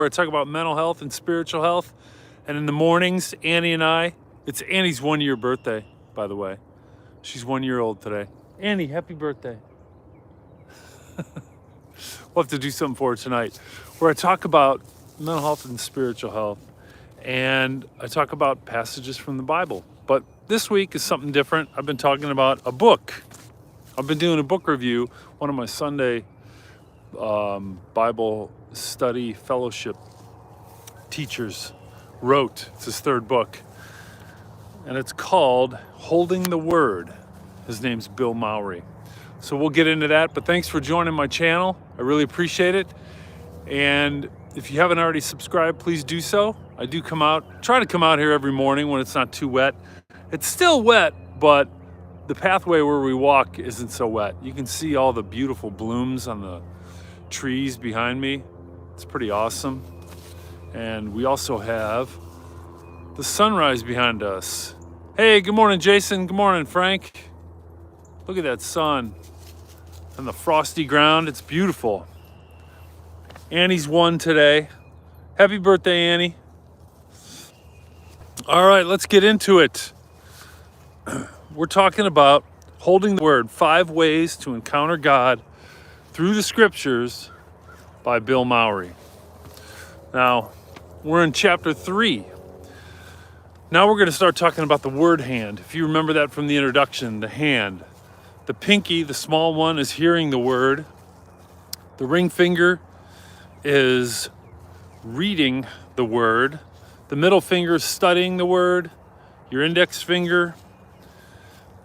where I talk about mental health and spiritual health. And in the mornings, Annie and I, it's Annie's 1-year birthday, by the way. She's 1 year old today. Annie, happy birthday. We'll have to do something for her tonight, where I talk about mental health and spiritual health. And I talk about passages from the Bible. But this week is something different. I've been talking about a book. I've been doing a book review. One of my Sunday Bible study fellowship teachers wrote. It's his third book. And it's called Holding the Word. His name's Bill Mowry. So we'll get into that. But thanks for joining my channel. I really appreciate it. And if you haven't already subscribed, please do so. I do try to come out here every morning when it's not too wet. It's still wet, but the pathway where we walk isn't so wet. You can see all the beautiful blooms on the trees behind me. It's pretty awesome. And we also have the sunrise behind us. Hey, good morning, Jason. Good morning, Frank. Look at that sun and the frosty ground. It's beautiful. Annie's 1 today. Happy birthday, Annie. All right, let's get into it. We're talking about holding the word, 5 ways to encounter God through the scriptures by Bill Mowry. Now, we're in chapter 3. Now we're going to start talking about the word hand. If you remember that from the introduction, the hand. The pinky, the small one, is hearing the word. The ring finger is reading the word. The middle finger is studying the word. Your index finger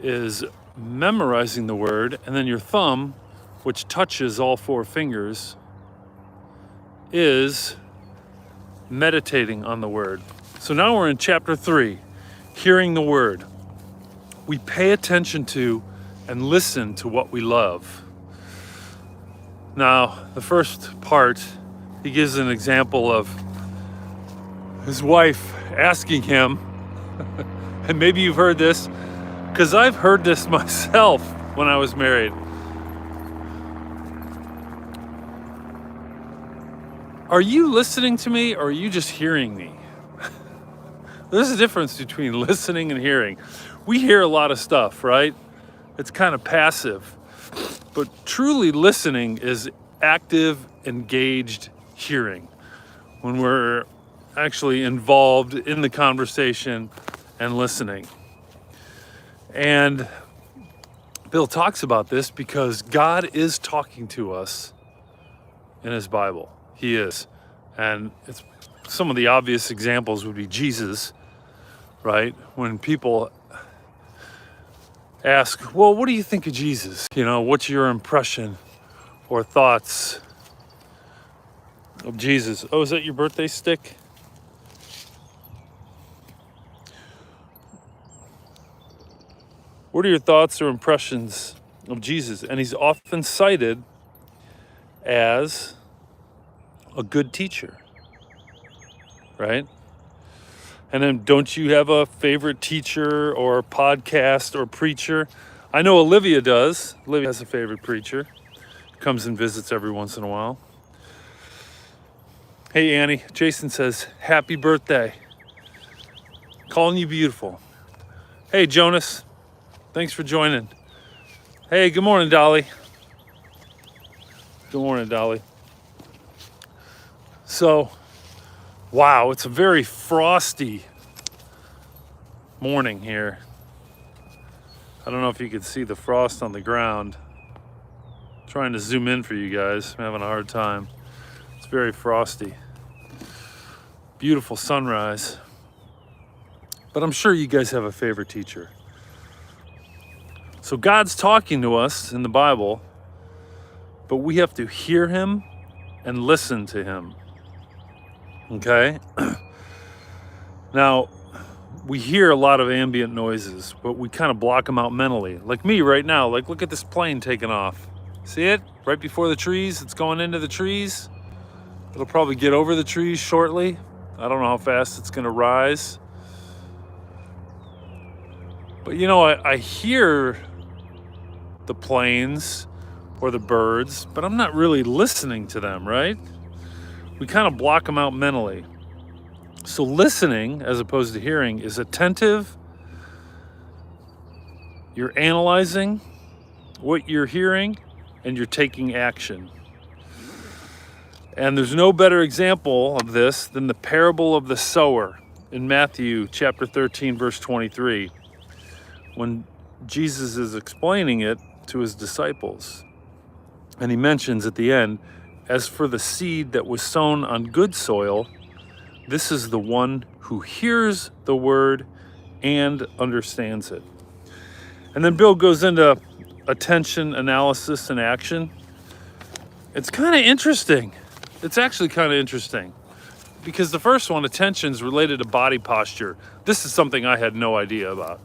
is memorizing the word. And then your thumb, which touches all 4 fingers, is meditating on the word. So now we're in chapter 3, hearing the word. We pay attention to and listen to what we love. Now, the first part, he gives an example of his wife asking him, and maybe you've heard this, because I've heard this myself when I was married. Are you listening to me or are you just hearing me? There's a difference between listening and hearing. We hear a lot of stuff, right? It's kind of passive. But truly listening is active, engaged hearing. When we're actually involved in the conversation and listening. And Bill talks about this because God is talking to us in his Bible. He is. And it's some of the obvious examples would be Jesus, right? When people ask, well, what do you think of Jesus? You know, what's your impression or thoughts of Jesus? Oh, is that your birthday stick? What are your thoughts or impressions of Jesus? And he's often cited as a good teacher, right? And then don't you have a favorite teacher or podcast or preacher? I know Olivia does. Olivia has a favorite preacher. Comes and visits every once in a while. Hey, Annie. Jason says, happy birthday. Calling you beautiful. Hey, Jonas. Thanks for joining. Hey, good morning, Dolly. Good morning, Dolly. So, wow, it's a very frosty morning here. I don't know if you can see the frost on the ground. I'm trying to zoom in for you guys. I'm having a hard time. It's very frosty. Beautiful sunrise. But I'm sure you guys have a favorite teacher. So God's talking to us in the Bible, but we have to hear him and listen to him. Okay? Now, we hear a lot of ambient noises, but we kind of block them out mentally. Like me right now, like look at this plane taking off. See it? Right before the trees, it's going into the trees. It'll probably get over the trees shortly. I don't know how fast it's gonna rise. But you know, I hear the planes or the birds, but I'm not really listening to them, right? we kind of block them out mentally. So listening, as opposed to hearing, is attentive. You're analyzing what you're hearing, and you're taking action. And there's no better example of this than the parable of the sower in Matthew chapter 13, verse 23, when Jesus is explaining it to his disciples. And he mentions at the end, as for the seed that was sown on good soil, this is the one who hears the word and understands it. And then Bill goes into attention, analysis, and action. It's kind of interesting. It's actually kind of interesting because the first one, attention, is related to body posture. This is something I had no idea about.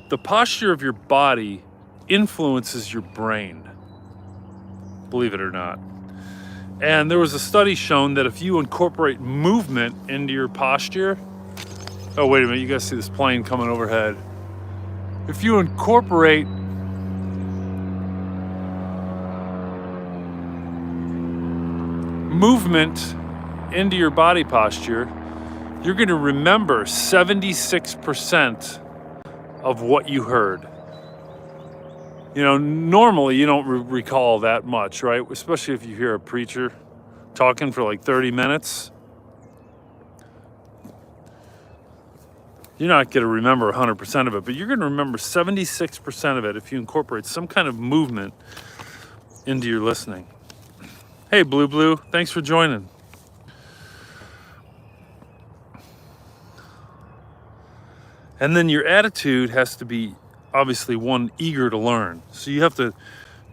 The posture of your body influences your brain, believe it or not. And there was a study shown that if you incorporate movement into your posture, oh, wait a minute, you guys see this plane coming overhead. If you incorporate movement into your body posture, you're going to remember 76% of what you heard. You know, normally you don't recall that much, right? Especially if you hear a preacher talking for like 30 minutes. You're not going to remember 100% of it, but you're going to remember 76% of it if you incorporate some kind of movement into your listening. Hey, Blue, thanks for joining. And then your attitude has to be obviously one eager to learn. So you have to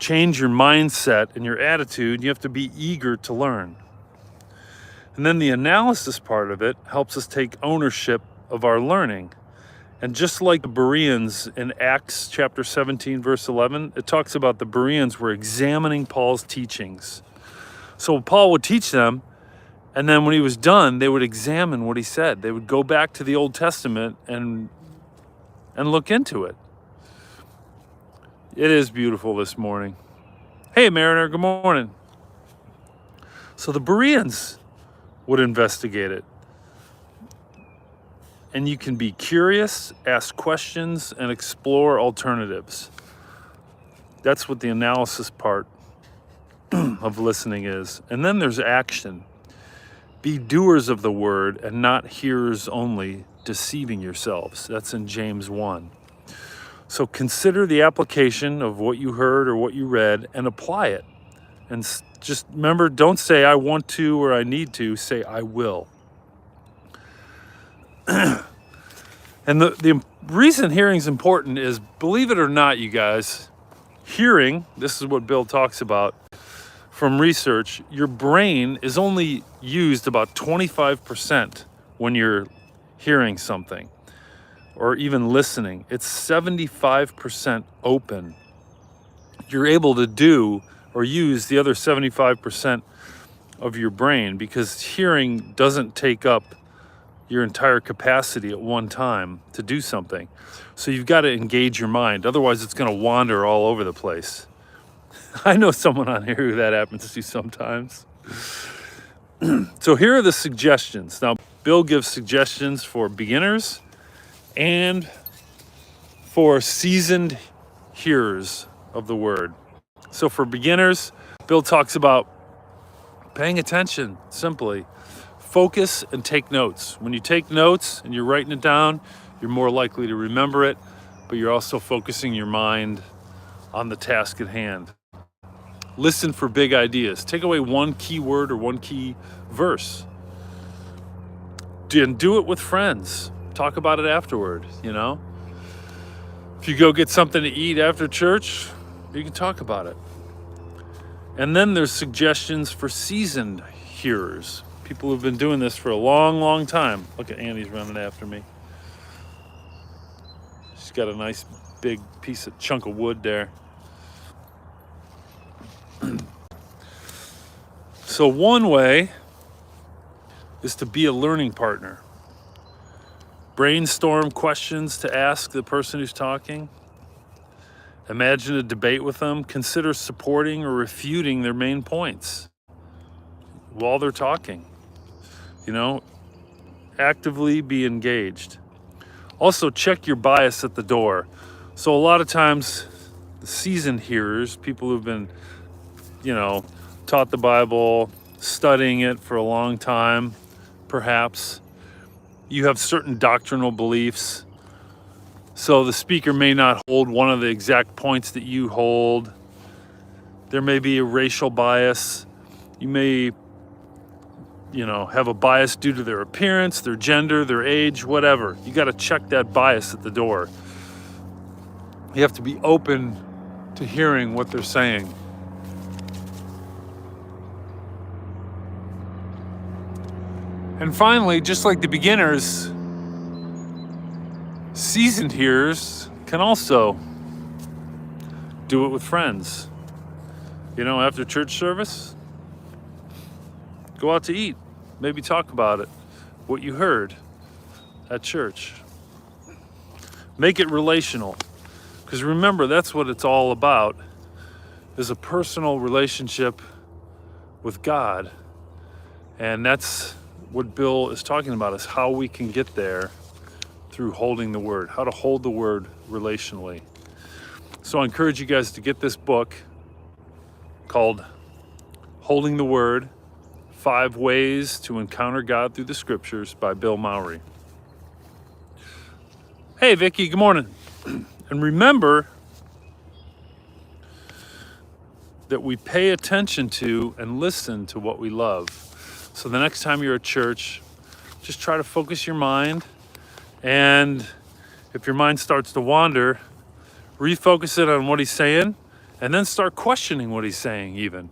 change your mindset and your attitude. You have to be eager to learn. And then the analysis part of it helps us take ownership of our learning. And just like the Bereans in Acts chapter 17, verse 11, it talks about the Bereans were examining Paul's teachings. So Paul would teach them, and then when he was done, they would examine what he said. They would go back to the Old Testament and look into it. It is beautiful this morning. Hey, Mariner, good morning. So the Bereans would investigate it. And you can be curious, ask questions, and explore alternatives. That's what the analysis part of listening is. And then there's action. Be doers of the word and not hearers only, deceiving yourselves. That's in James 1. So consider the application of what you heard or what you read and apply it. And just remember, don't say I want to or I need to, say I will. And the reason hearing is important is, believe it or not, you guys, hearing, this is what Bill talks about from research, your brain is only used about 25% when you're hearing something or even listening. It's 75% open. You're able to do or use the other 75% of your brain because hearing doesn't take up your entire capacity at one time to do something. So you've got to engage your mind. Otherwise, it's going to wander all over the place. I know someone on here who that happens to sometimes. So here are the suggestions. Now, Bill gives suggestions for beginners and for seasoned hearers of the word. So for beginners, Bill talks about paying attention, simply. Focus and take notes. When you take notes and you're writing it down, you're more likely to remember it, but you're also focusing your mind on the task at hand. Listen for big ideas. Take away one key word or one key verse. And do it with friends. Talk about it afterward, you know? If you go get something to eat after church, you can talk about it. And then there's suggestions for seasoned hearers. People who've been doing this for a long, long time. Look at Annie's running after me. She's got a nice big chunk of wood there. So one way is to be a learning partner. Brainstorm questions to ask the person who's talking. Imagine a debate with them. Consider supporting or refuting their main points. while they're talking. You know, actively be engaged. Also, check your bias at the door. So a lot of times, the seasoned hearers, people who've been, taught the Bible, studying it for a long time, perhaps, you have certain doctrinal beliefs. So the speaker may not hold one of the exact points that you hold. There may be a racial bias. You may, have a bias due to their appearance, their gender, their age, whatever. You got to check that bias at the door. You have to be open to hearing what they're saying. And finally, just like the beginners, seasoned hearers can also do it with friends. After church service, go out to eat. Maybe talk about it, what you heard at church. Make it relational. Because remember, that's what it's all about, is a personal relationship with God. And that's what Bill is talking about, is how we can get there through holding the word, how to hold the word relationally. So I encourage you guys to get this book called Holding the Word, 5 Ways to Encounter God Through the Scriptures by Bill Mowry. Hey, Vicky, good morning. And remember that we pay attention to and listen to what we love. So the next time you're at church, just try to focus your mind. And if your mind starts to wander, refocus it on what he's saying, and then start questioning what he's saying, even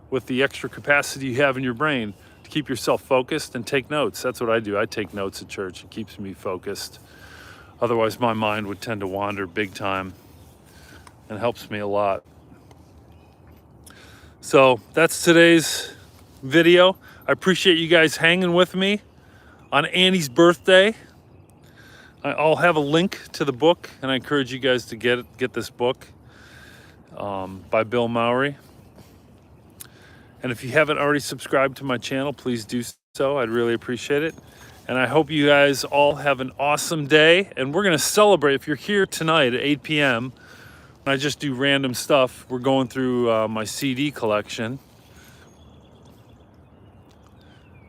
with the extra capacity you have in your brain to keep yourself focused and take notes. That's what I do. I take notes at church. It keeps me focused. Otherwise, my mind would tend to wander big time, and helps me a lot. So that's today's video. I appreciate you guys hanging with me on Annie's birthday. I'll have a link to the book, and I encourage you guys to get this book by Bill Mowry. And if you haven't already subscribed to my channel, please do so. I'd really appreciate it. And I hope you guys all have an awesome day. And we're going to celebrate. If you're here tonight at 8 p.m., I just do random stuff. We're going through my CD collection.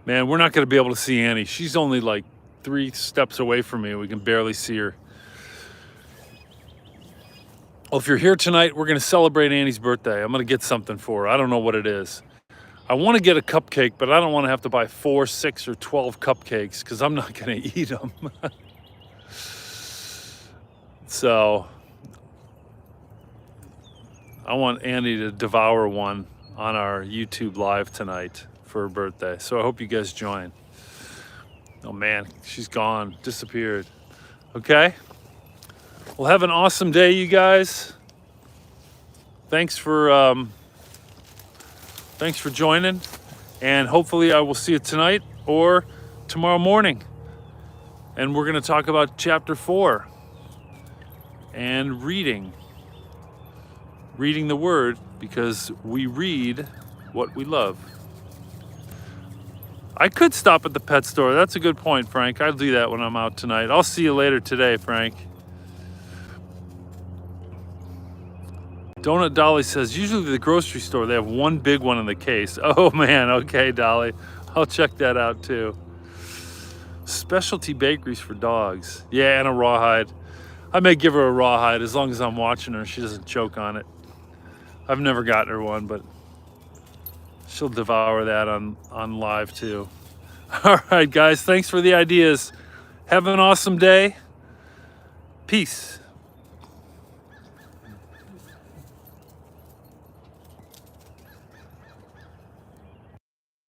Man, we're not going to be able to see Annie. She's only like 3 steps away from me. We can barely see her. Well, if you're here tonight, we're going to celebrate Annie's birthday. I'm going to get something for her. I don't know what it is. I want to get a cupcake, but I don't want to have to buy 4, 6, or 12 cupcakes because I'm not going to eat them. So I want Annie to devour one on our YouTube live tonight for her birthday. So I hope you guys join. Oh man, she's gone, disappeared. Okay? Well, have an awesome day, you guys. Thanks for joining, and hopefully I will see you tonight or tomorrow morning. And we're going to talk about chapter 4 and reading the word, because we read what we love. I could stop at the pet store. That's a good point, Frank. I'll do that when I'm out tonight. I'll see you later today, Frank. Donut Dolly says, usually the grocery store, they have one big one in the case. Oh man, okay, Dolly. I'll check that out too. Specialty bakeries for dogs. Yeah, and a rawhide. I may give her a rawhide as long as I'm watching her. She doesn't choke on it. I've never gotten her one, but she'll devour that on live too. All right, guys, thanks for the ideas. Have an awesome day. Peace.